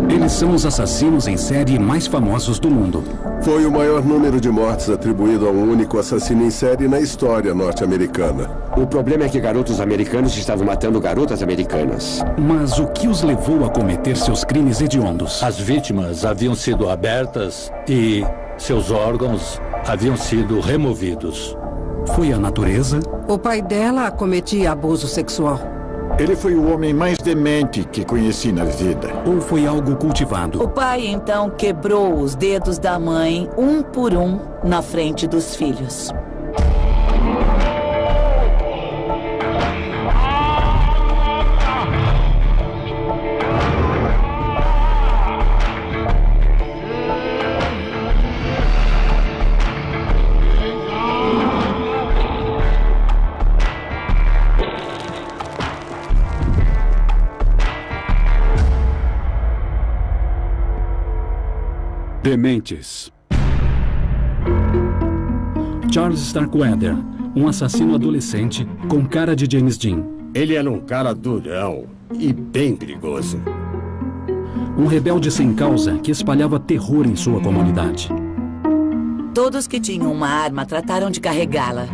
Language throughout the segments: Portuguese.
Eles são os assassinos em série mais famosos do mundo. Foi o maior número de mortes atribuído a um único assassino em série na história norte-americana. O problema é que garotos americanos estavam matando garotas americanas. Mas o que os levou a cometer seus crimes hediondos? As vítimas haviam sido abertas e seus órgãos haviam sido removidos. Foi a natureza? O pai dela cometia abuso sexual. Ele foi o homem mais demente que conheci na vida. Ou foi algo cultivado? O pai, então, quebrou os dedos da mãe, um por um, na frente dos filhos. Dementes. Charles Starkweather, um assassino adolescente com cara de James Dean. Ele era um cara durão e bem perigoso. Um rebelde sem causa que espalhava terror em sua comunidade. Todos que tinham uma arma trataram de carregá-la.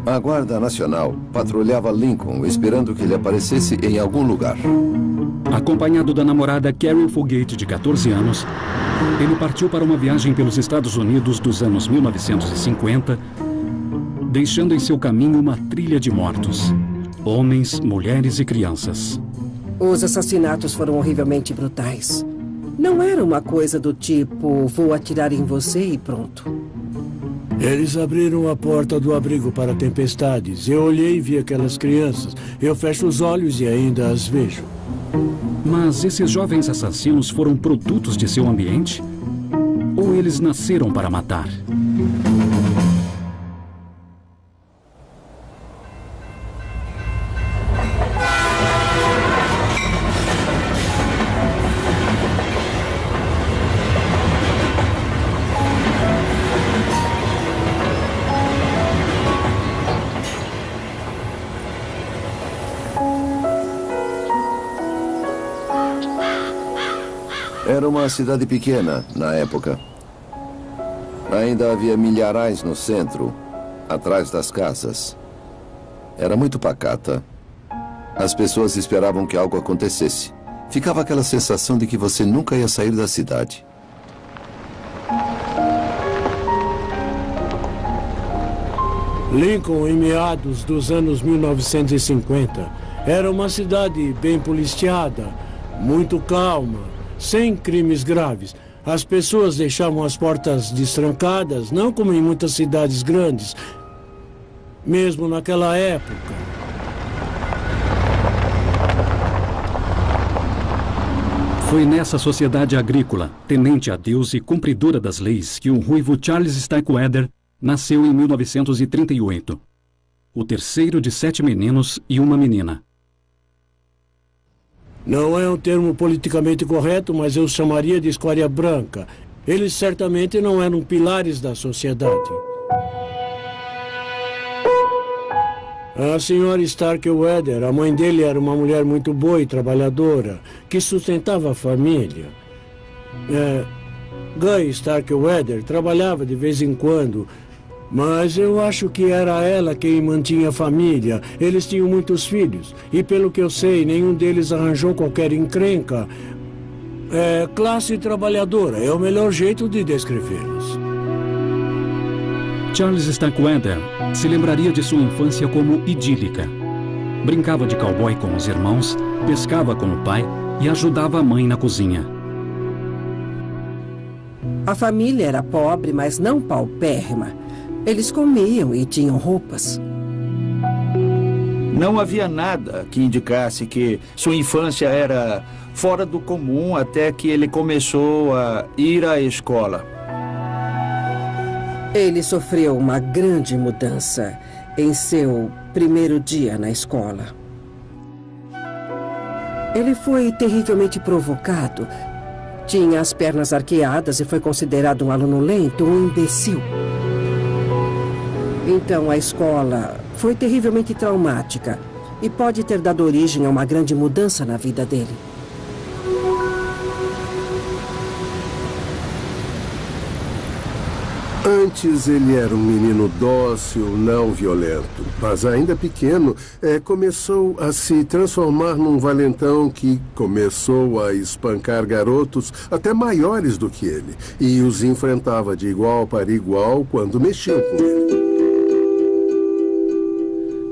A Guarda Nacional patrulhava Lincoln, esperando que ele aparecesse em algum lugar. Acompanhado da namorada Carol Fulgate, de 14 anos, ele partiu para uma viagem pelos Estados Unidos dos anos 1950, deixando em seu caminho uma trilha de mortos. Homens, mulheres e crianças. Os assassinatos foram horrivelmente brutais. Não era uma coisa do tipo, vou atirar em você e pronto. Eles abriram a porta do abrigo para tempestades. Eu olhei e vi aquelas crianças. Eu fecho os olhos e ainda as vejo. Mas esses jovens assassinos foram produtos de seu ambiente? Ou eles nasceram para matar? Era uma cidade pequena na época. Ainda havia milharais no centro, atrás das casas. Era muito pacata. As pessoas esperavam que algo acontecesse. Ficava aquela sensação de que você nunca ia sair da cidade. Lincoln, em meados dos anos 1950, era uma cidade bem policiada, muito calma, sem crimes graves. As pessoas deixavam as portas destrancadas, não como em muitas cidades grandes, mesmo naquela época. Foi nessa sociedade agrícola, temente a Deus e cumpridora das leis, que o ruivo Charles Starkweather nasceu em 1938. O terceiro de 7 meninos e uma menina. Não é um termo politicamente correto, mas eu chamaria de escória branca. Eles certamente não eram pilares da sociedade. A senhora Starkweather, a mãe dele era uma mulher muito boa e trabalhadora, que sustentava a família. Guy Starkweather trabalhava de vez em quando, mas eu acho que era ela quem mantinha a família. Eles tinham muitos filhos, e pelo que eu sei, nenhum deles arranjou qualquer encrenca. Classe trabalhadora é o melhor jeito de descrevê-los. Charles Starkweather se lembraria de sua infância como idílica. Brincava de cowboy com os irmãos, pescava com o pai e ajudava a mãe na cozinha. A família era pobre, mas não paupérrima. Eles comiam e tinham roupas. Não havia nada que indicasse que sua infância era fora do comum até que ele começou a ir à escola. Ele sofreu uma grande mudança em seu primeiro dia na escola. Ele foi terrivelmente provocado. Tinha as pernas arqueadas e foi considerado um aluno lento, um imbecil. Então a escola foi terrivelmente traumática e pode ter dado origem a uma grande mudança na vida dele. Antes ele era um menino dócil, não violento, mas ainda pequeno, começou a se transformar num valentão que começou a espancar garotos até maiores do que ele e os enfrentava de igual para igual quando mexiam com ele.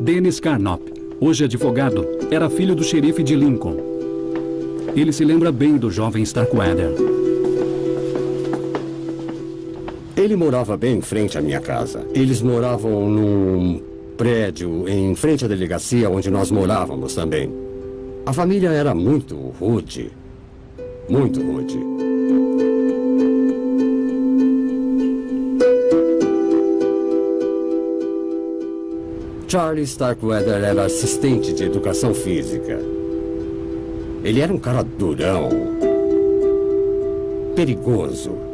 Dennis Carnop, hoje advogado, era filho do xerife de Lincoln. Ele se lembra bem do jovem Starkweather. Ele morava bem em frente à minha casa. Eles moravam num prédio em frente à delegacia onde nós morávamos também. A família era muito rude. Muito rude. Charlie Starkweather era assistente de educação física. Ele era um cara durão. Perigoso.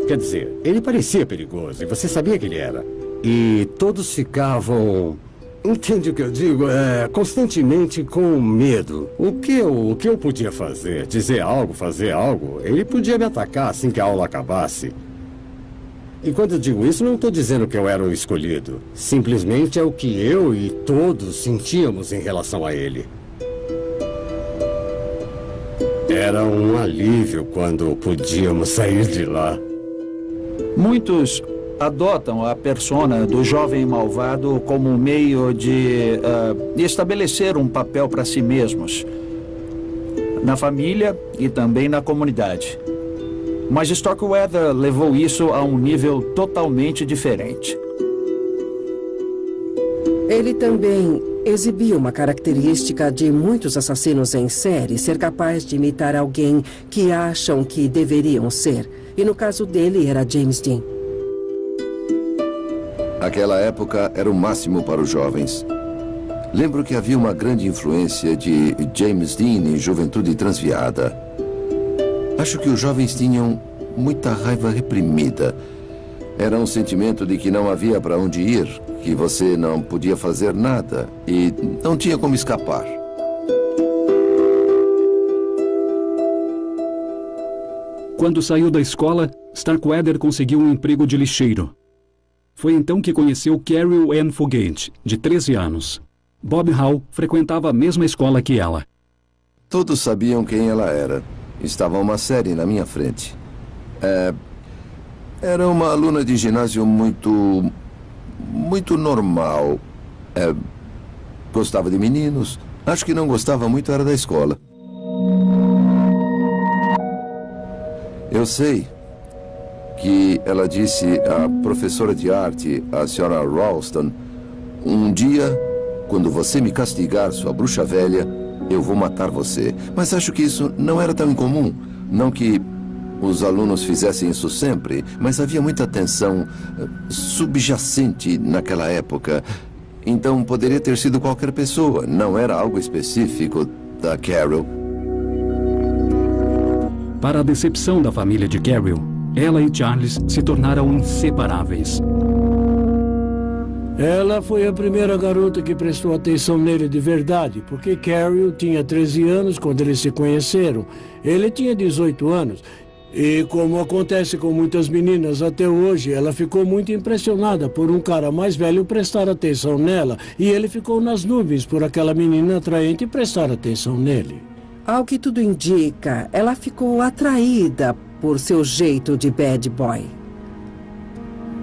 Quer dizer, ele parecia perigoso e você sabia que ele era. E todos ficavam... Entende o que eu digo? Constantemente com medo. O que eu podia fazer? Dizer algo, fazer algo? Ele podia me atacar assim que a aula acabasse. E quando eu digo isso, não estou dizendo que eu era o escolhido. Simplesmente é o que eu e todos sentíamos em relação a ele. Era um alívio quando podíamos sair de lá. Muitos adotam a persona do jovem malvado como um meio de estabelecer um papel para si mesmos, na família e também na comunidade. Mas Starkweather levou isso a um nível totalmente diferente. Ele também exibia uma característica de muitos assassinos em série, ser capaz de imitar alguém que acham que deveriam ser. E no caso dele era James Dean. Aquela época era o máximo para os jovens. Lembro que havia uma grande influência de James Dean em Juventude Transviada. Acho que os jovens tinham muita raiva reprimida. Era um sentimento de que não havia para onde ir, que você não podia fazer nada e não tinha como escapar. Quando saiu da escola, Starkweather conseguiu um emprego de lixeiro. Foi então que conheceu Carol Ann Fugate, de 13 anos. Bob Hall frequentava a mesma escola que ela. Todos sabiam quem ela era. Estava uma série na minha frente. Era uma aluna de ginásio muito normal. Gostava de meninos. Acho que não gostava muito era da escola. Eu sei que ela disse à professora de arte, a senhora Ralston, um dia, quando você me castigar, sua bruxa velha, eu vou matar você. Mas acho que isso não era tão incomum. Não que os alunos fizessem isso sempre, mas havia muita tensão subjacente naquela época. Então poderia ter sido qualquer pessoa, não era algo específico da Carol. Para a decepção da família de Carol, ela e Charles se tornaram inseparáveis. Ela foi a primeira garota que prestou atenção nele de verdade, porque Carol tinha 13 anos quando eles se conheceram. Ele tinha 18 anos. E como acontece com muitas meninas até hoje, ela ficou muito impressionada por um cara mais velho prestar atenção nela. E ele ficou nas nuvens por aquela menina atraente prestar atenção nele. Ao que tudo indica, ela ficou atraída por seu jeito de bad boy.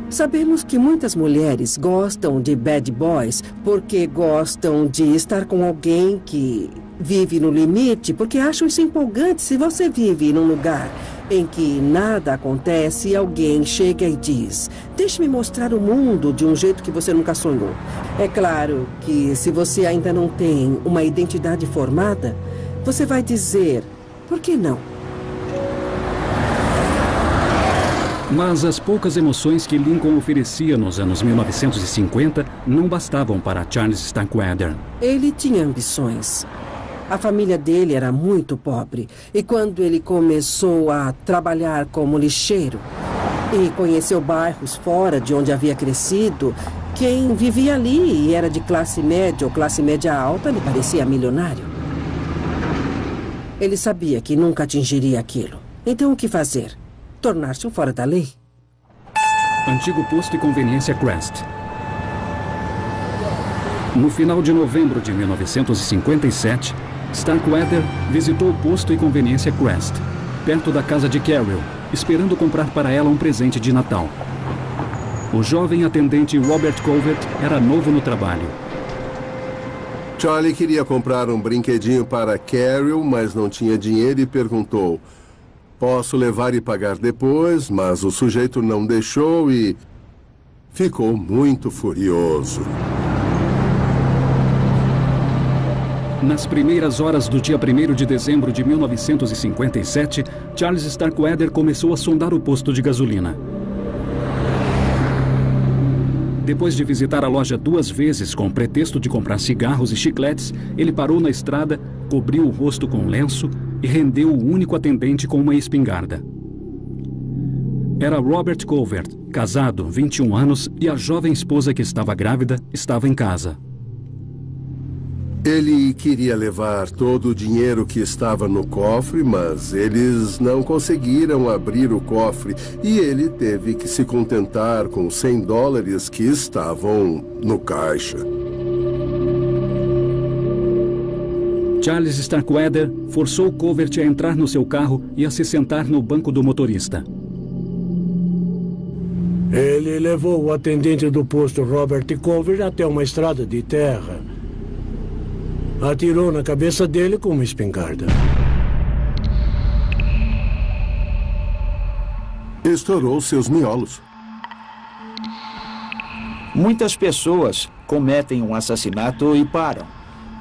Sabemos que muitas mulheres gostam de bad boys porque gostam de estar com alguém que vive no limite, porque acham isso empolgante. Se você vive num lugar em que nada acontece e alguém chega e diz: deixe-me mostrar o mundo de um jeito que você nunca sonhou. É claro que se você ainda não tem uma identidade formada, você vai dizer, por que não? Mas as poucas emoções que Lincoln oferecia nos anos 1950 não bastavam para Charles Starkweather. Ele tinha ambições. A família dele era muito pobre. E quando ele começou a trabalhar como lixeiro e conheceu bairros fora de onde havia crescido, quem vivia ali e era de classe média ou classe média alta lhe parecia milionário. Ele sabia que nunca atingiria aquilo. Então o que fazer? Tornar-se um fora da lei. antigo posto e conveniência Crest. No final de novembro de 1957, Starkweather visitou o posto e conveniência Crest, perto da casa de Carol, esperando comprar para ela um presente de Natal. O jovem atendente Robert Covert era novo no trabalho. Charlie queria comprar um brinquedinho para Carol, mas não tinha dinheiro e perguntou: posso levar e pagar depois? Mas o sujeito não deixou e ficou muito furioso. Nas primeiras horas do dia 1º de dezembro de 1957, Charles Starkweather começou a sondar o posto de gasolina. Depois de visitar a loja 2 vezes com o pretexto de comprar cigarros e chicletes, ele parou na estrada, cobriu o rosto com um lenço e rendeu o único atendente com uma espingarda. Era Robert Covert, casado, 21 anos, e a jovem esposa que estava grávida estava em casa. Ele queria levar todo o dinheiro que estava no cofre, mas eles não conseguiram abrir o cofre e ele teve que se contentar com $100 que estavam no caixa. Charles Starkweather forçou Covert a entrar no seu carro e a se sentar no banco do motorista. Ele levou o atendente do posto Robert Covert até uma estrada de terra. Atirou na cabeça dele com uma espingarda. Estourou seus miolos. Muitas pessoas cometem um assassinato e param.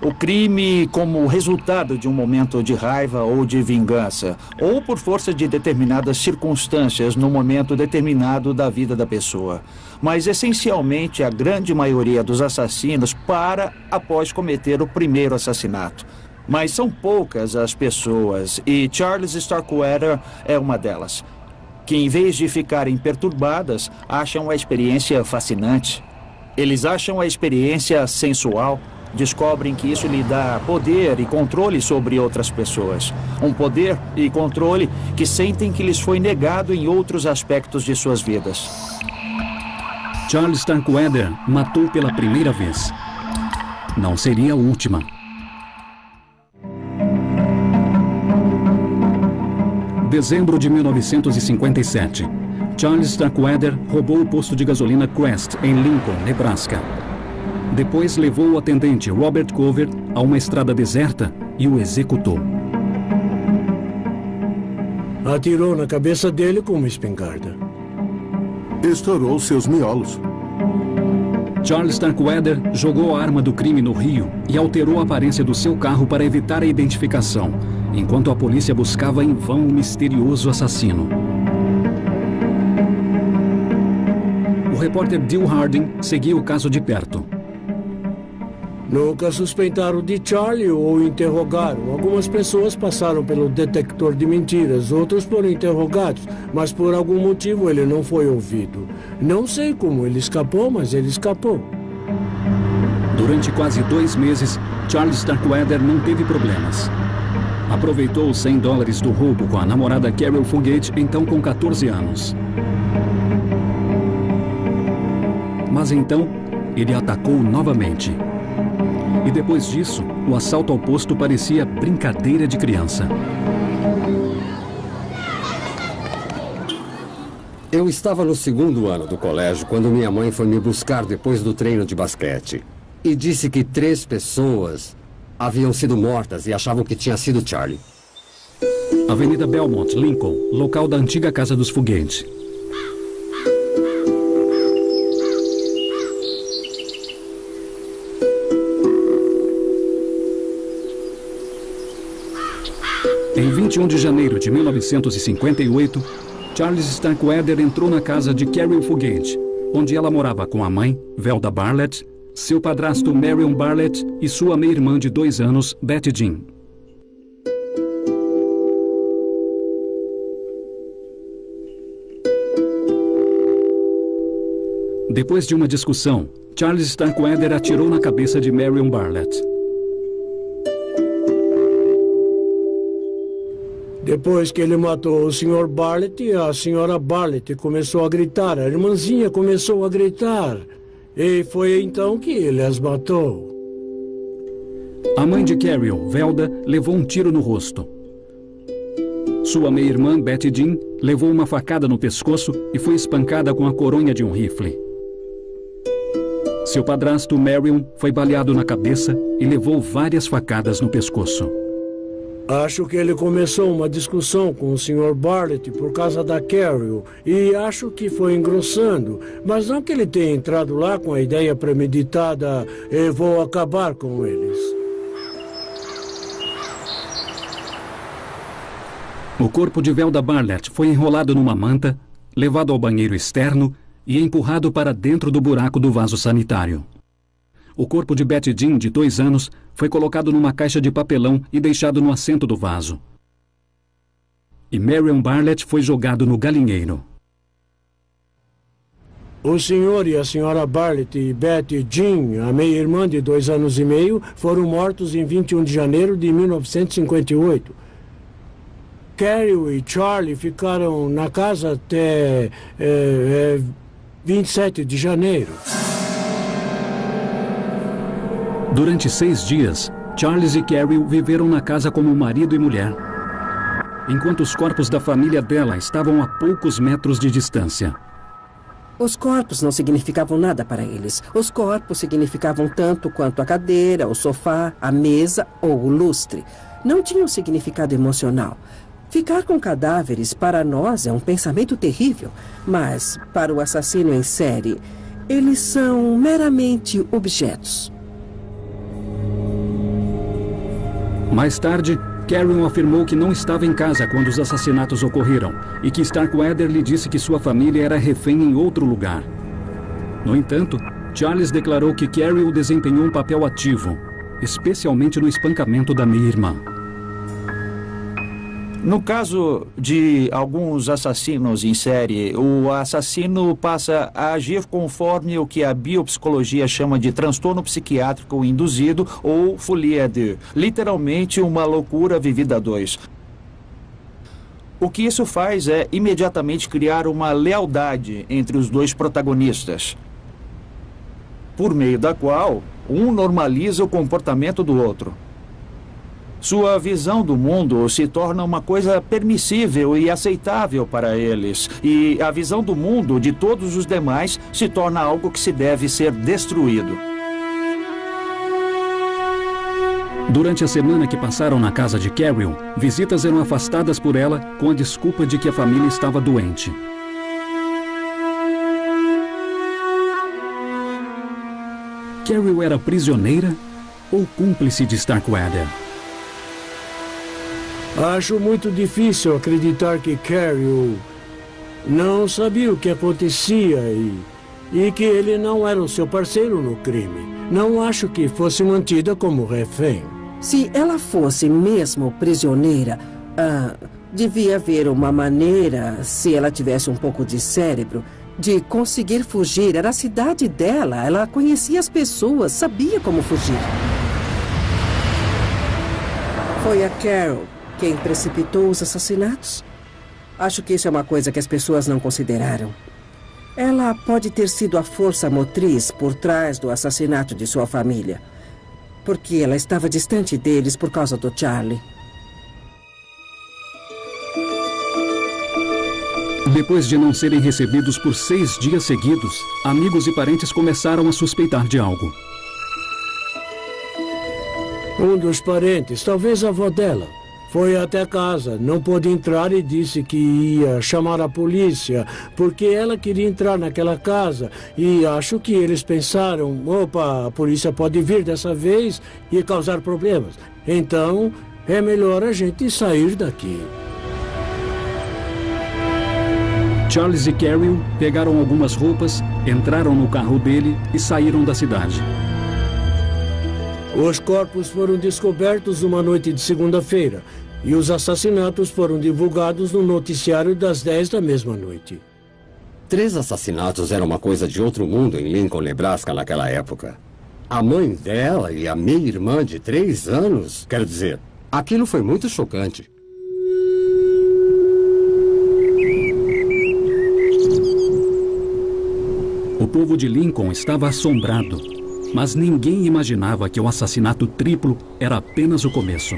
O crime como resultado de um momento de raiva ou de vingança, ou por força de determinadas circunstâncias no momento determinado da vida da pessoa. Mas, essencialmente, a grande maioria dos assassinos para após cometer o primeiro assassinato. Mas são poucas as pessoas, e Charles Starkweather é uma delas, que em vez de ficarem perturbadas, acham a experiência fascinante. Eles acham a experiência sensual. Descobrem que isso lhe dá poder e controle sobre outras pessoas. Um poder e controle que sentem que lhes foi negado em outros aspectos de suas vidas. Charles Starkweather matou pela primeira vez. Não seria a última. Dezembro de 1957. Charles Starkweather roubou o posto de gasolina Crest, em Lincoln, Nebraska. Depois levou o atendente Robert Covert a uma estrada deserta e o executou. Atirou na cabeça dele com uma espingarda. Estourou seus miolos. Charles Starkweather jogou a arma do crime no rio e alterou a aparência do seu carro para evitar a identificação, enquanto a polícia buscava em vão o misterioso assassino. O repórter Dill Harding seguia o caso de perto. Nunca suspeitaram de Charlie ou o interrogaram. Algumas pessoas passaram pelo detector de mentiras, outros foram interrogados, mas por algum motivo ele não foi ouvido. Não sei como ele escapou, mas ele escapou. Durante quase 2 meses, Charles Starkweather não teve problemas. Aproveitou os $100 do roubo com a namorada Carol Fugate, então com 14 anos. Mas então, ele atacou novamente. E depois disso, o assalto ao posto parecia brincadeira de criança. Eu estava no 2º ano do colégio quando minha mãe foi me buscar depois do treino de basquete. E disse que 3 pessoas haviam sido mortas e achavam que tinha sido Charlie. Avenida Belmont, Lincoln, local da antiga casa dos Fugate. Em 21 de janeiro de 1958, Charles Starkweather entrou na casa de Carol Fugate, onde ela morava com a mãe, Velda Barlett, seu padrasto Marion Barlett e sua meia-irmã de 2 anos, Betty Jean. Depois de uma discussão, Charles Starkweather atirou na cabeça de Marion Barlett. Depois que ele matou o Sr. Bartlett, a Sra. Bartlett começou a gritar, a irmãzinha começou a gritar. E foi então que ele as matou. A mãe de Carol, Velda, levou um tiro no rosto. Sua meia-irmã, Betty Jean, levou uma facada no pescoço e foi espancada com a coronha de um rifle. Seu padrasto, Marion, foi baleado na cabeça e levou várias facadas no pescoço. Acho que ele começou uma discussão com o Sr. Bartlett por causa da Carol e acho que foi engrossando, mas não que ele tenha entrado lá com a ideia premeditada, eu vou acabar com eles. O corpo de Velda Bartlett foi enrolado numa manta, levado ao banheiro externo e empurrado para dentro do buraco do vaso sanitário. O corpo de Betty Jean, de 2 anos, foi colocado numa caixa de papelão e deixado no assento do vaso. E Marion Bartlett foi jogado no galinheiro. O senhor e a senhora Bartlett e Betty Jean, a meia-irmã de 2 anos e meio, foram mortos em 21 de janeiro de 1958. Carol e Charlie ficaram na casa até 27 de janeiro. Durante 6 dias, Charles e Carol viveram na casa como marido e mulher, enquanto os corpos da família dela estavam a poucos metros de distância. Os corpos não significavam nada para eles. Os corpos significavam tanto quanto a cadeira, o sofá, a mesa ou o lustre. Não tinham significado emocional. Ficar com cadáveres para nós é um pensamento terrível, mas para o assassino em série, eles são meramente objetos. Mais tarde, Karen afirmou que não estava em casa quando os assassinatos ocorreram e que Starkweather lhe disse que sua família era refém em outro lugar. No entanto, Charles declarou que Carol desempenhou um papel ativo, especialmente no espancamento da meia-irmã. No caso de alguns assassinos em série, o assassino passa a agir conforme o que a biopsicologia chama de transtorno psiquiátrico induzido ou folie à deux, literalmente uma loucura vivida a 2. O que isso faz é imediatamente criar uma lealdade entre os 2 protagonistas, por meio da qual um normaliza o comportamento do outro. Sua visão do mundo se torna uma coisa permissível e aceitável para eles. E a visão do mundo de todos os demais se torna algo que se deve ser destruído. Durante a semana que passaram na casa de Carol, visitas eram afastadas por ela com a desculpa de que a família estava doente. Carol era prisioneira ou cúmplice de Starkweather? Acho muito difícil acreditar que Carol não sabia o que acontecia e que ele não era o seu parceiro no crime. Não acho que fosse mantida como refém. Se ela fosse mesmo prisioneira, devia haver uma maneira, se ela tivesse um pouco de cérebro, de conseguir fugir. Era a cidade dela, ela conhecia as pessoas, sabia como fugir. Foi a Carol quem precipitou os assassinatos? Acho que isso é uma coisa que as pessoas não consideraram. Ela pode ter sido a força motriz por trás do assassinato de sua família, porque ela estava distante deles por causa do Charlie. Depois de não serem recebidos por 6 dias seguidos, amigos e parentes começaram a suspeitar de algo. Um dos parentes, talvez a avó dela, foi até casa, não pôde entrar e disse que ia chamar a polícia, porque ela queria entrar naquela casa. E acho que eles pensaram, opa, a polícia pode vir dessa vez e causar problemas. Então, é melhor a gente sair daqui. Charles e Carol pegaram algumas roupas, entraram no carro dele e saíram da cidade. Os corpos foram descobertos uma noite de segunda-feira e os assassinatos foram divulgados no noticiário das 10 da mesma noite. 3 assassinatos era uma coisa de outro mundo em Lincoln, Nebraska, naquela época. A mãe dela e a meia-irmã de 3 anos, quero dizer, aquilo foi muito chocante. povo de Lincoln estava assombrado, mas ninguém imaginava que o assassinato triplo era apenas o começo.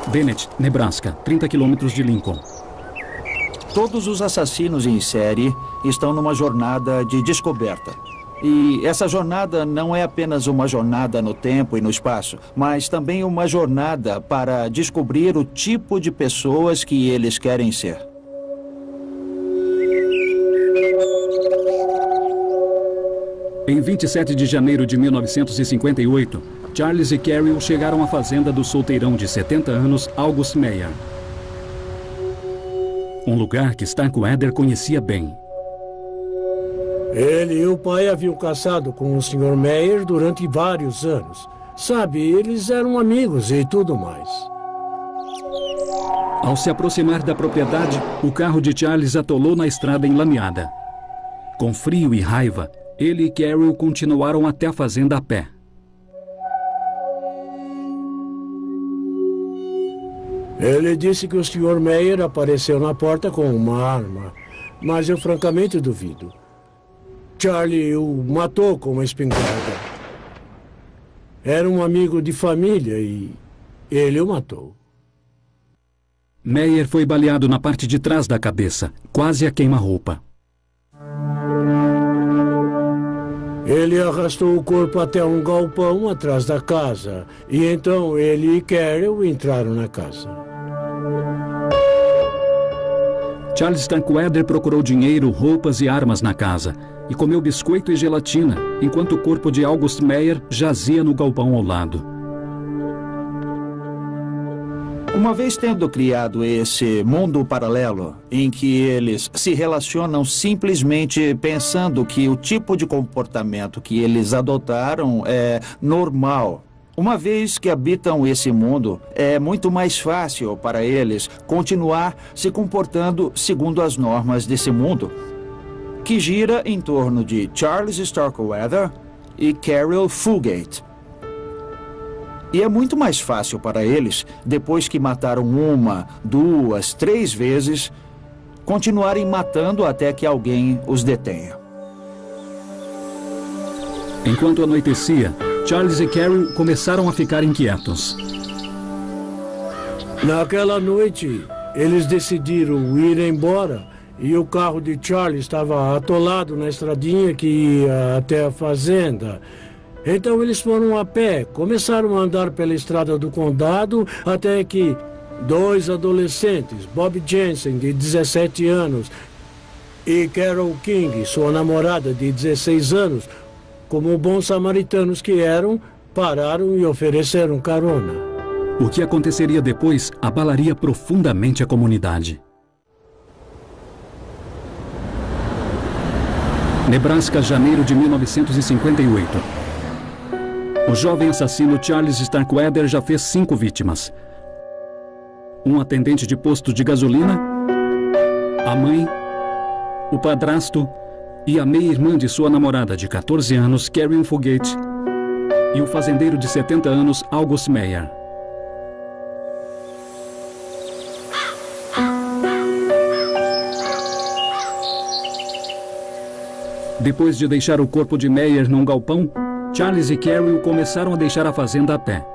Bennett, Nebraska, 30 quilômetros de Lincoln. Todos os assassinos em série estão numa jornada de descoberta. E essa jornada não é apenas uma jornada no tempo e no espaço, mas também uma jornada para descobrir o tipo de pessoas que eles querem ser. Em 27 de janeiro de 1958, Charles e Carol chegaram à fazenda do solteirão de 70 anos, August Meyer. Um lugar que Starkweather conhecia bem. Ele e o pai haviam caçado com o Sr. Meyer durante vários anos. Sabe, eles eram amigos e tudo mais. Ao se aproximar da propriedade, o carro de Charles atolou na estrada enlameada. Com frio e raiva, ele e Carol continuaram até a fazenda a pé. Ele disse que o Sr. Meyer apareceu na porta com uma arma, mas eu francamente duvido. Charlie o matou com uma espingarda. Era um amigo de família e ele o matou. Meyer foi baleado na parte de trás da cabeça, quase a queima-roupa. Ele arrastou o corpo até um galpão atrás da casa. E então ele e Carol entraram na casa. Charles Starkweather procurou dinheiro, roupas e armas na casa e comeu biscoito e gelatina, enquanto o corpo de August Meyer jazia no galpão ao lado. Uma vez tendo criado esse mundo paralelo, em que eles se relacionam simplesmente pensando que o tipo de comportamento que eles adotaram é normal. Uma vez que habitam esse mundo, é muito mais fácil para eles continuar se comportando segundo as normas desse mundo, que gira em torno de Charles Starkweather e Carol Fugate. E é muito mais fácil para eles, depois que mataram 1, 2, 3 vezes, continuarem matando até que alguém os detenha. Enquanto anoitecia, Charles e Carol começaram a ficar inquietos. Naquela noite, eles decidiram ir embora e o carro de Charlie estava atolado na estradinha que ia até a fazenda. Então eles foram a pé, começaram a andar pela estrada do condado até que 2 adolescentes, Bob Jensen, de 17 anos, e Carol King, sua namorada de 16 anos, como bons samaritanos que eram, pararam e ofereceram carona. O que aconteceria depois abalaria profundamente a comunidade. Nebraska, janeiro de 1958. O jovem assassino Charles Starkweather já fez 5 vítimas. Um atendente de posto de gasolina, a mãe, o padrasto e a meia-irmã de sua namorada de 14 anos, Carol Fugate, e o fazendeiro de 70 anos, August Meyer. Depois de deixar o corpo de Meyer num galpão, Charles e Carol começaram a deixar a fazenda a pé.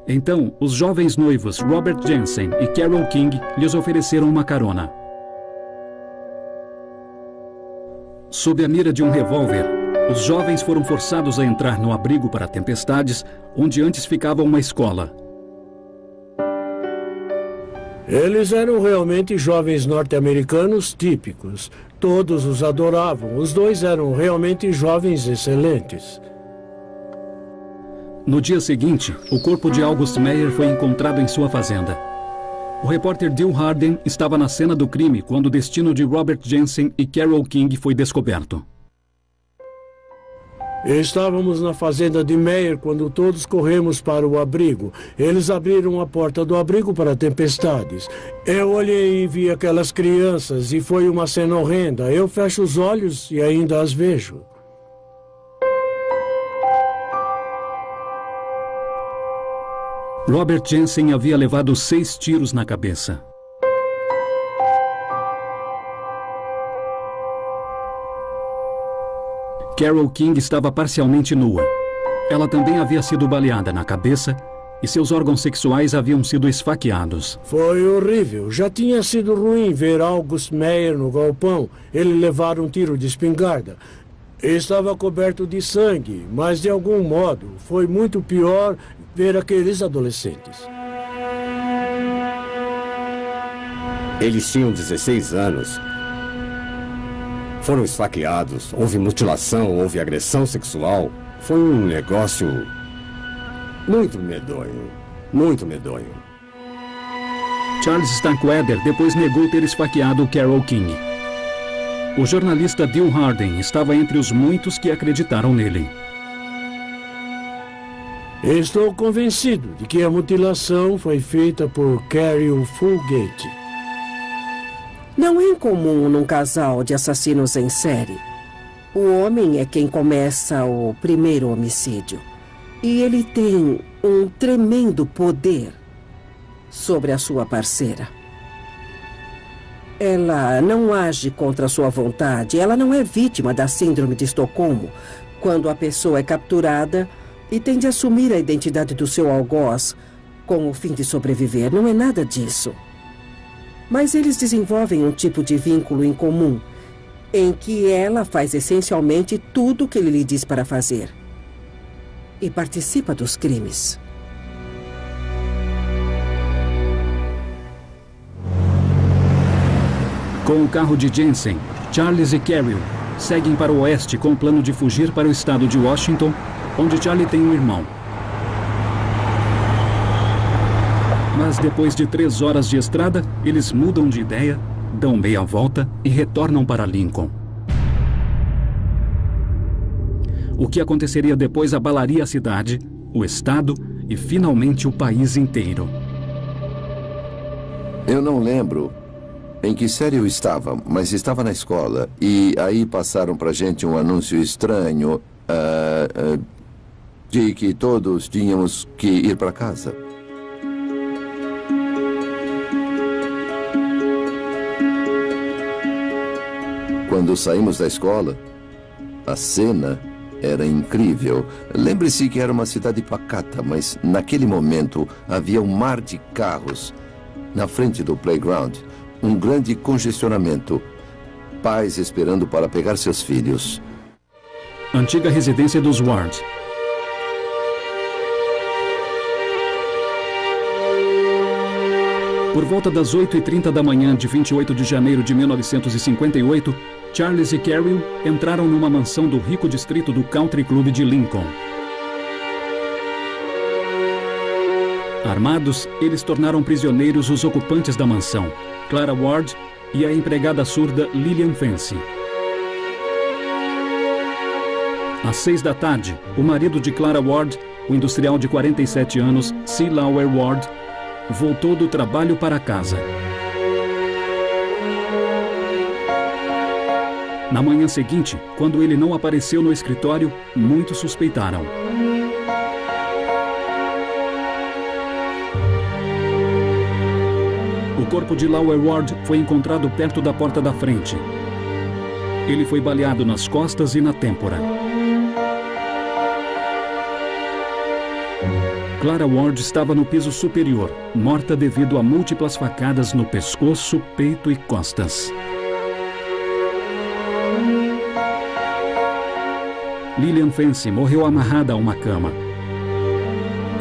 Então, os jovens noivos Robert Jensen e Carol King lhes ofereceram uma carona. Sob a mira de um revólver, os jovens foram forçados a entrar no abrigo para tempestades, onde antes ficava uma escola. Eles eram realmente jovens norte-americanos típicos. Todos os adoravam. Os dois eram realmente jovens excelentes. No dia seguinte, o corpo de August Meyer foi encontrado em sua fazenda. O repórter Dill Harden estava na cena do crime quando o destino de Robert Jensen e Carol King foi descoberto. Estávamos na fazenda de Meyer quando todos corremos para o abrigo. Eles abriram a porta do abrigo para tempestades. Eu olhei e vi aquelas crianças e foi uma cena horrenda. Eu fecho os olhos e ainda as vejo. Robert Jensen havia levado 6 tiros na cabeça. Carole King estava parcialmente nua. Ela também havia sido baleada na cabeça e seus órgãos sexuais haviam sido esfaqueados. Foi horrível. Já tinha sido ruim ver August Meyer no galpão. Ele levar um tiro de espingarda. Estava coberto de sangue, mas de algum modo foi muito pior ver aqueles adolescentes. Eles tinham 16 anos. Foram esfaqueados, houve mutilação, houve agressão sexual. Foi um negócio muito medonho, muito medonho. Charles Starkweather depois negou ter esfaqueado Carole King. O jornalista Bill Harden estava entre os muitos que acreditaram nele. Estou convencido de que a mutilação foi feita por Carole Fulgate. Não é incomum num casal de assassinos em série. O homem é quem começa o primeiro homicídio. E ele tem um tremendo poder sobre a sua parceira. Ela não age contra sua vontade. Ela não é vítima da síndrome de Estocolmo, quando a pessoa é capturada e tem de assumir a identidade do seu algoz com o fim de sobreviver. Não é nada disso. Mas eles desenvolvem um tipo de vínculo em comum, em que ela faz essencialmente tudo o que ele lhe diz para fazer. E participa dos crimes. Com o carro de Jensen, Charles e Carole seguem para o oeste com o plano de fugir para o estado de Washington, onde Charlie tem um irmão. Mas depois de 3 horas de estrada, eles mudam de ideia, dão meia volta e retornam para Lincoln. O que aconteceria depois abalaria a cidade, o estado e finalmente o país inteiro. Eu não lembro em que série eu estava, mas estava na escola. E aí passaram pra gente um anúncio estranho de que todos tínhamos que ir para casa. Quando saímos da escola, a cena era incrível. Lembre-se que era uma cidade pacata, mas naquele momento havia um mar de carros na frente do playground. Um grande congestionamento. Pais esperando para pegar seus filhos. Antiga residência dos Ward. Por volta das 8h30 da manhã de 28 de janeiro de 1958, Charles e Carole entraram numa mansão do rico distrito do Country Club de Lincoln. Armados, eles tornaram prisioneiros os ocupantes da mansão, Clara Ward e a empregada surda Lillian Fancy. Às 6 da tarde, o marido de Clara Ward, o industrial de 47 anos, C. Lauer Ward, voltou do trabalho para casa. Na manhã seguinte, quando ele não apareceu no escritório, muitos suspeitaram. O corpo de Lauer Ward foi encontrado perto da porta da frente. Ele foi baleado nas costas e na têmpora. Clara Ward estava no piso superior, morta devido a múltiplas facadas no pescoço, peito e costas. Lillian Fancy morreu amarrada a uma cama.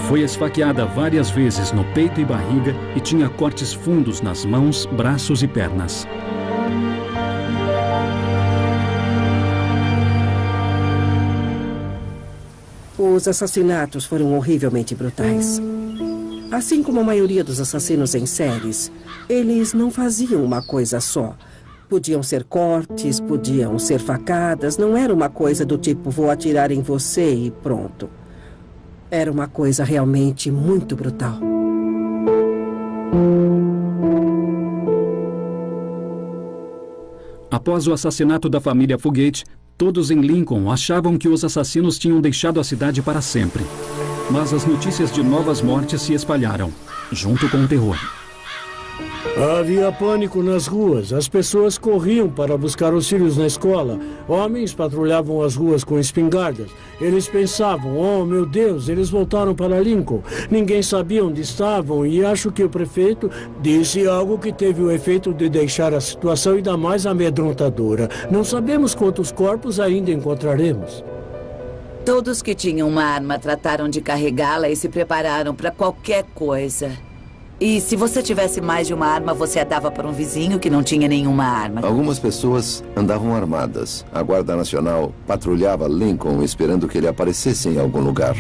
Foi esfaqueada várias vezes no peito e barriga e tinha cortes fundos nas mãos, braços e pernas. Os assassinatos foram horrivelmente brutais. Assim como a maioria dos assassinos em séries, eles não faziam uma coisa só. Podiam ser cortes, podiam ser facadas, não era uma coisa do tipo vou atirar em você e pronto. Era uma coisa realmente muito brutal. Após o assassinato da família Fulgate, todos em Lincoln achavam que os assassinos tinham deixado a cidade para sempre. Mas as notícias de novas mortes se espalharam, junto com o terror. Havia pânico nas ruas. As pessoas corriam para buscar os filhos na escola. Homens patrulhavam as ruas com espingardas. Eles pensavam, oh meu Deus, eles voltaram para Lincoln. Ninguém sabia onde estavam e acho que o prefeito disse algo que teve o efeito de deixar a situação ainda mais amedrontadora. Não sabemos quantos corpos ainda encontraremos. Todos que tinham uma arma trataram de carregá-la e se prepararam para qualquer coisa. E se você tivesse mais de uma arma, você a dava para um vizinho que não tinha nenhuma arma. Algumas pessoas andavam armadas. A Guarda Nacional patrulhava Lincoln esperando que ele aparecesse em algum lugar.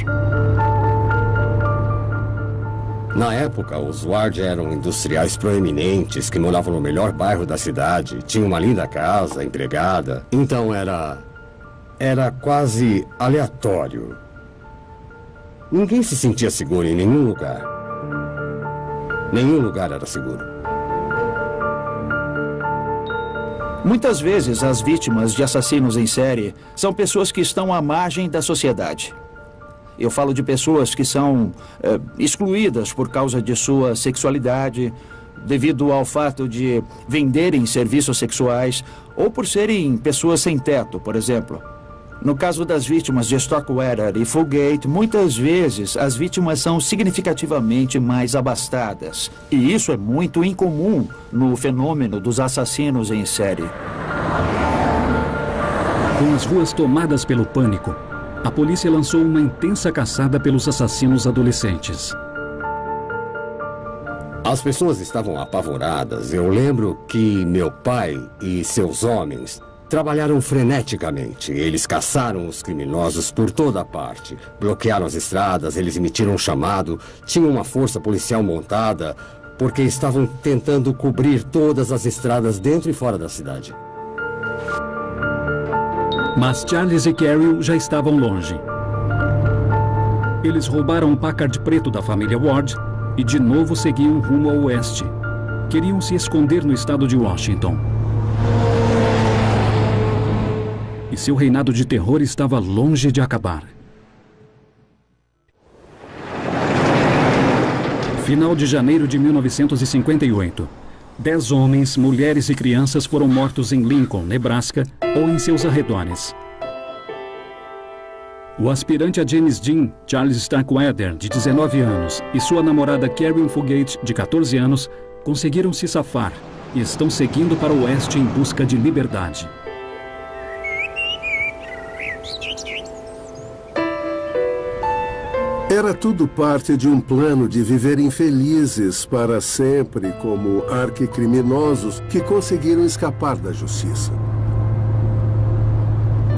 Na época, os Ward eram industriais proeminentes que moravam no melhor bairro da cidade. Tinham uma linda casa, empregada. Então era quase aleatório. Ninguém se sentia seguro em nenhum lugar. Nenhum lugar era seguro. Muitas vezes, as vítimas de assassinos em série são pessoas que estão à margem da sociedade. Eu falo de pessoas que são excluídas por causa de sua sexualidade, devido ao fato de venderem serviços sexuais ou por serem pessoas sem teto, por exemplo. No caso das vítimas de Starkweather e Fulgate, muitas vezes as vítimas são significativamente mais abastadas. E isso é muito incomum no fenômeno dos assassinos em série. Com as ruas tomadas pelo pânico, a polícia lançou uma intensa caçada pelos assassinos adolescentes. As pessoas estavam apavoradas. Eu lembro que meu pai e seus homens trabalharam freneticamente. Eles caçaram os criminosos por toda parte. Bloquearam as estradas, eles emitiram um chamado. Tinham uma força policial montada porque estavam tentando cobrir todas as estradas dentro e fora da cidade. Mas Charles e Carol já estavam longe. Eles roubaram um Packard preto da família Ward e de novo seguiam rumo ao oeste. Queriam se esconder no estado de Washington. E seu reinado de terror estava longe de acabar. Final de janeiro de 1958. 10 homens, mulheres e crianças foram mortos em Lincoln, Nebraska, ou em seus arredores. O aspirante a James Dean, Charles Starkweather, de 19 anos, e sua namorada Carol Fulgate, de 14 anos, conseguiram se safar e estão seguindo para o oeste em busca de liberdade. Era tudo parte de um plano de viverem felizes para sempre como arquicriminosos que conseguiram escapar da justiça.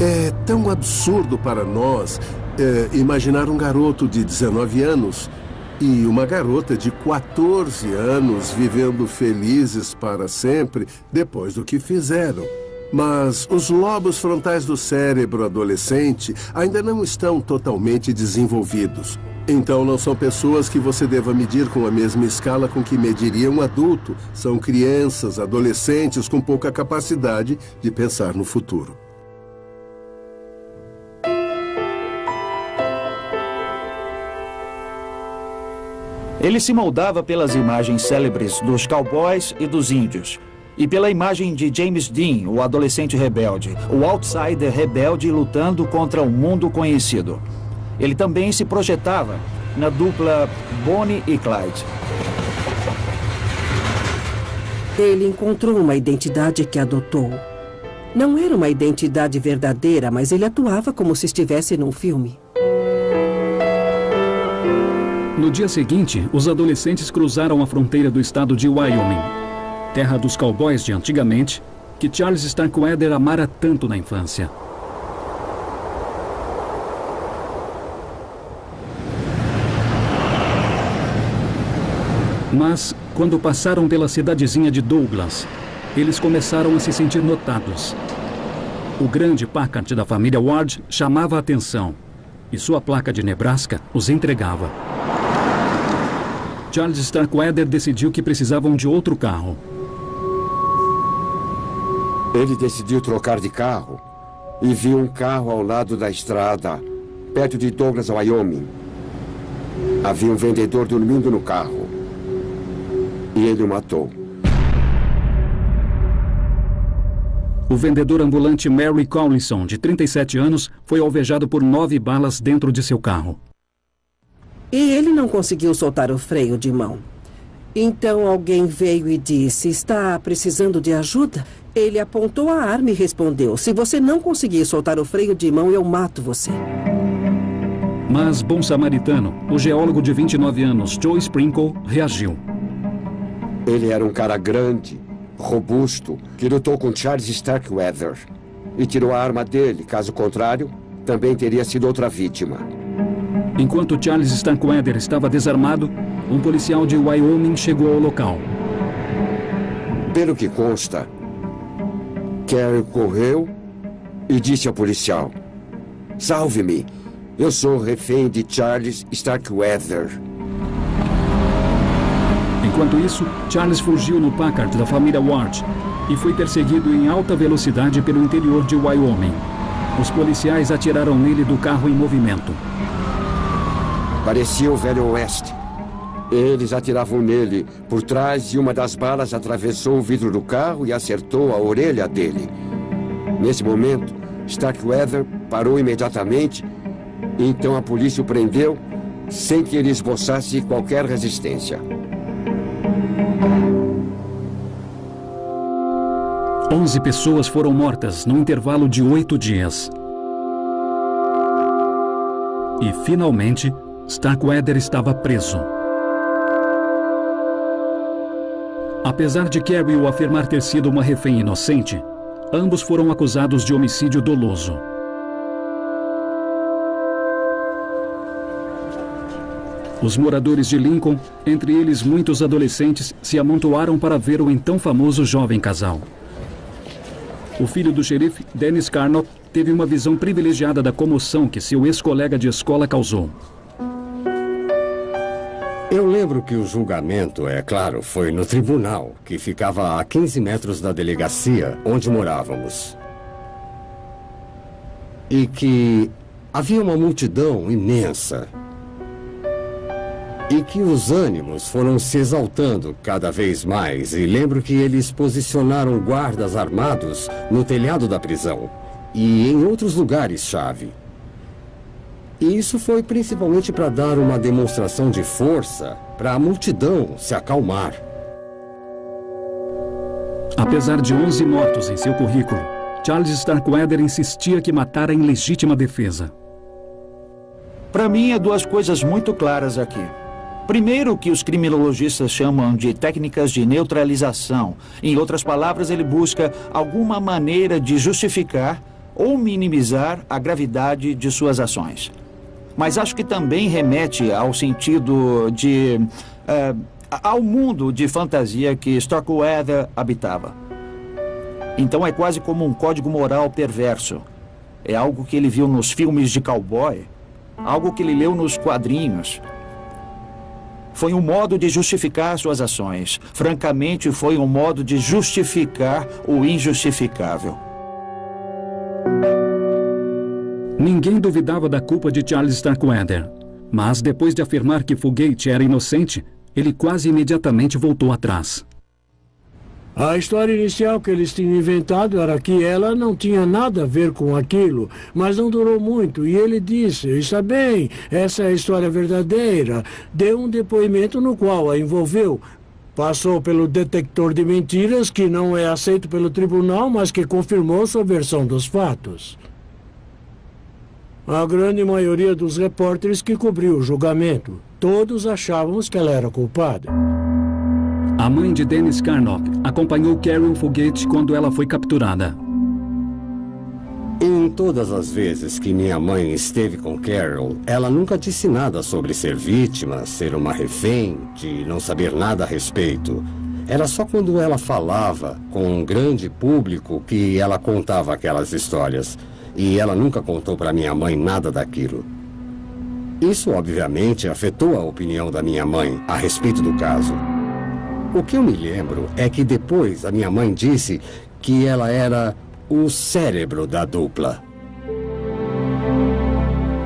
É tão absurdo para nós imaginar um garoto de 19 anos e uma garota de 14 anos vivendo felizes para sempre depois do que fizeram. Mas os lobos frontais do cérebro adolescente ainda não estão totalmente desenvolvidos. Então não são pessoas que você deva medir com a mesma escala com que mediria um adulto. São crianças, adolescentes com pouca capacidade de pensar no futuro. Ele se moldava pelas imagens célebres dos cowboys e dos índios. E pela imagem de James Dean, o adolescente rebelde, o outsider rebelde lutando contra o mundo conhecido. Ele também se projetava na dupla Bonnie e Clyde. Ele encontrou uma identidade que adotou. Não era uma identidade verdadeira, mas ele atuava como se estivesse num filme. No dia seguinte, os adolescentes cruzaram a fronteira do estado de Wyoming, terra dos cowboys de antigamente, que Charles Starkweather amara tanto na infância. Mas, quando passaram pela cidadezinha de Douglas, eles começaram a se sentir notados. O grande Packard da família Ward chamava a atenção, e sua placa de Nebraska os entregava. Charles Starkweather decidiu que precisavam de outro carro. Ele decidiu trocar de carro e viu um carro ao lado da estrada, perto de Douglas, Wyoming. Havia um vendedor dormindo no carro e ele o matou. O vendedor ambulante Mary Collison, de 37 anos, foi alvejado por 9 balas dentro de seu carro. E ele não conseguiu soltar o freio de mão. Então alguém veio e disse, está precisando de ajuda? Ele apontou a arma e respondeu, se você não conseguir soltar o freio de mão, eu mato você. Mas, bom samaritano, o geólogo de 29 anos, Joe Sprinkle, reagiu. Ele era um cara grande, robusto, que lutou com Charles Starkweather e tirou a arma dele. Caso contrário, também teria sido outra vítima. Enquanto Charles Starkweather estava desarmado, um policial de Wyoming chegou ao local. Pelo que consta, Carol correu e disse ao policial, salve-me, eu sou refém de Charles Starkweather. Enquanto isso, Charles fugiu no Packard da família Ward e foi perseguido em alta velocidade pelo interior de Wyoming. Os policiais atiraram nele do carro em movimento. Parecia o Velho Oeste. Eles atiravam nele por trás e uma das balas atravessou o vidro do carro e acertou a orelha dele. Nesse momento, Starkweather parou imediatamente e então a polícia o prendeu sem que ele esboçasse qualquer resistência. 11 pessoas foram mortas no intervalo de 8 dias. E, finalmente, Starkweather estava preso. Apesar de Carol afirmar ter sido uma refém inocente, ambos foram acusados de homicídio doloso. Os moradores de Lincoln, entre eles muitos adolescentes, se amontoaram para ver o então famoso jovem casal. O filho do xerife, Dennis Carnop, teve uma visão privilegiada da comoção que seu ex-colega de escola causou. Eu lembro que o julgamento, é claro, foi no tribunal, que ficava a 15 metros da delegacia onde morávamos. E que havia uma multidão imensa. E que os ânimos foram se exaltando cada vez mais. E lembro que eles posicionaram guardas armados no telhado da prisão e em outros lugares-chave. E isso foi principalmente para dar uma demonstração de força para a multidão se acalmar. Apesar de 11 mortos em seu currículo, Charles Starkweather insistia que matara em legítima defesa. Para mim, há duas coisas muito claras aqui. Primeiro, o que os criminologistas chamam de técnicas de neutralização. Em outras palavras, ele busca alguma maneira de justificar ou minimizar a gravidade de suas ações. Mas acho que também remete ao sentido de... ao mundo de fantasia que Starkweather habitava. Então é quase como um código moral perverso. É algo que ele viu nos filmes de cowboy, algo que ele leu nos quadrinhos. Foi um modo de justificar suas ações. Francamente, foi um modo de justificar o injustificável. Ninguém duvidava da culpa de Charles Starkweather, mas depois de afirmar que Fugate era inocente, ele quase imediatamente voltou atrás. A história inicial que eles tinham inventado era que ela não tinha nada a ver com aquilo, mas não durou muito. E ele disse, está bem, essa é a história verdadeira. Deu um depoimento no qual a envolveu. Passou pelo detector de mentiras, que não é aceito pelo tribunal, mas que confirmou sua versão dos fatos. A grande maioria dos repórteres que cobriu o julgamento, todos achávamos que ela era culpada. A mãe de Dennis Carnop acompanhou Carol Fugate quando ela foi capturada. Em todas as vezes que minha mãe esteve com Carol, ela nunca disse nada sobre ser vítima, ser uma refém, de não saber nada a respeito. Era só quando ela falava com um grande público que ela contava aquelas histórias. E ela nunca contou para minha mãe nada daquilo. Isso, obviamente, afetou a opinião da minha mãe a respeito do caso. O que eu me lembro é que depois a minha mãe disse que ela era o cérebro da dupla.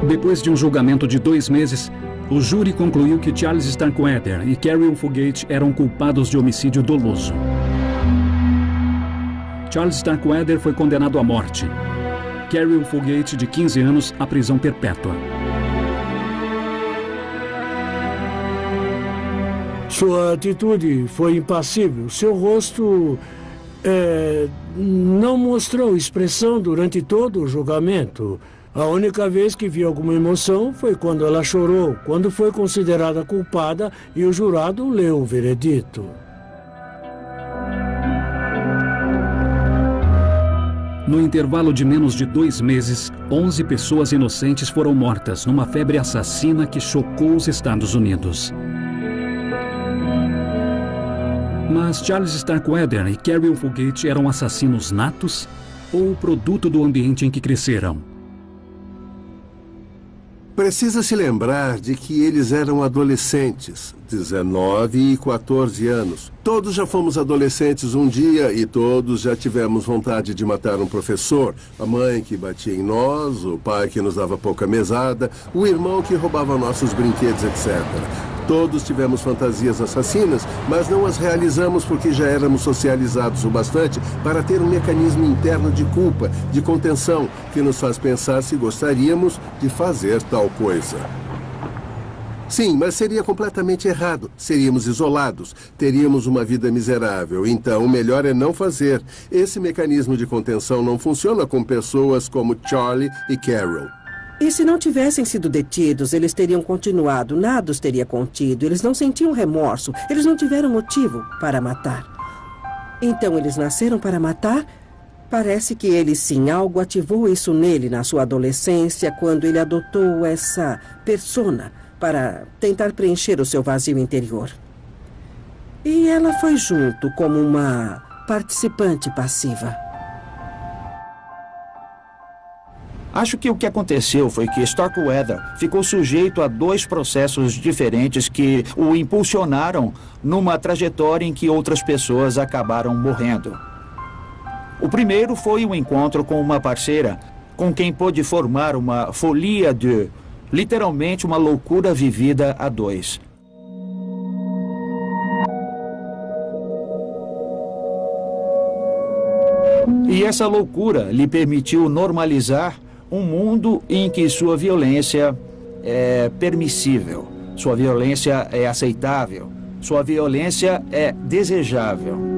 Depois de um julgamento de 2 meses, o júri concluiu que Charles Starkweather e Carol Fugate eram culpados de homicídio doloso. Charles Starkweather foi condenado à morte. Carol Fulgate, de 15 anos, à prisão perpétua. Sua atitude foi impassível. Seu rosto não mostrou expressão durante todo o julgamento. A única vez que vi alguma emoção foi quando ela chorou, quando foi considerada culpada e o jurado leu o veredito. No intervalo de menos de 2 meses, 11 pessoas inocentes foram mortas numa febre assassina que chocou os Estados Unidos. Mas Charles Starkweather e Carol Fulgate eram assassinos natos ou produto do ambiente em que cresceram? Precisa se lembrar de que eles eram adolescentes, 19 e 14 anos. Todos já fomos adolescentes um dia e todos já tivemos vontade de matar um professor, a mãe que batia em nós, o pai que nos dava pouca mesada, o irmão que roubava nossos brinquedos, etc. Todos tivemos fantasias assassinas, mas não as realizamos porque já éramos socializados o bastante para ter um mecanismo interno de culpa, de contenção, que nos faz pensar se gostaríamos de fazer tal coisa. Sim, mas seria completamente errado. Seríamos isolados, teríamos uma vida miserável. Então, o melhor é não fazer. Esse mecanismo de contenção não funciona com pessoas como Charlie e Carol. E se não tivessem sido detidos, eles teriam continuado, nada os teria contido. Eles não sentiam remorso, eles não tiveram motivo para matar. Então, eles nasceram para matar? Parece que ele sim, algo ativou isso nele na sua adolescência, quando ele adotou essa persona para tentar preencher o seu vazio interior. E ela foi junto como uma participante passiva. Acho que o que aconteceu foi que Starkweather ficou sujeito a 2 processos diferentes que o impulsionaram numa trajetória em que outras pessoas acabaram morrendo. O primeiro foi o encontro com uma parceira com quem pôde formar uma folie à deux, literalmente uma loucura vivida a 2. E essa loucura lhe permitiu normalizar um mundo em que sua violência é permissível, sua violência é aceitável, sua violência é desejável.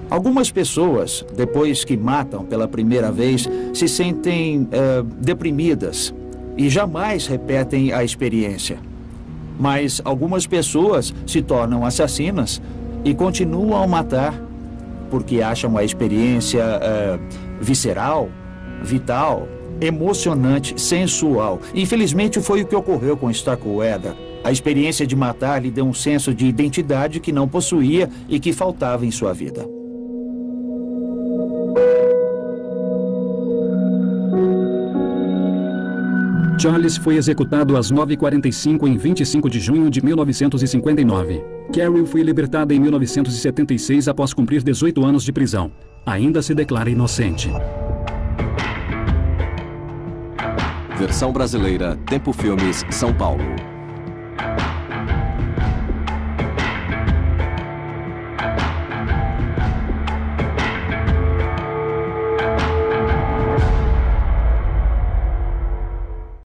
Algumas pessoas, depois que matam pela primeira vez, se sentem deprimidas e jamais repetem a experiência. Mas algumas pessoas se tornam assassinas e continuam a matar porque acham a experiência visceral, vital, emocionante, sensual. Infelizmente, foi o que ocorreu com Starkweather. A experiência de matar lhe deu um senso de identidade que não possuía e que faltava em sua vida. Charles foi executado às 9h45 em 25 de junho de 1959. Carol foi libertada em 1976 após cumprir 18 anos de prisão. Ainda se declara inocente. Versão brasileira, Tempo Filmes, São Paulo.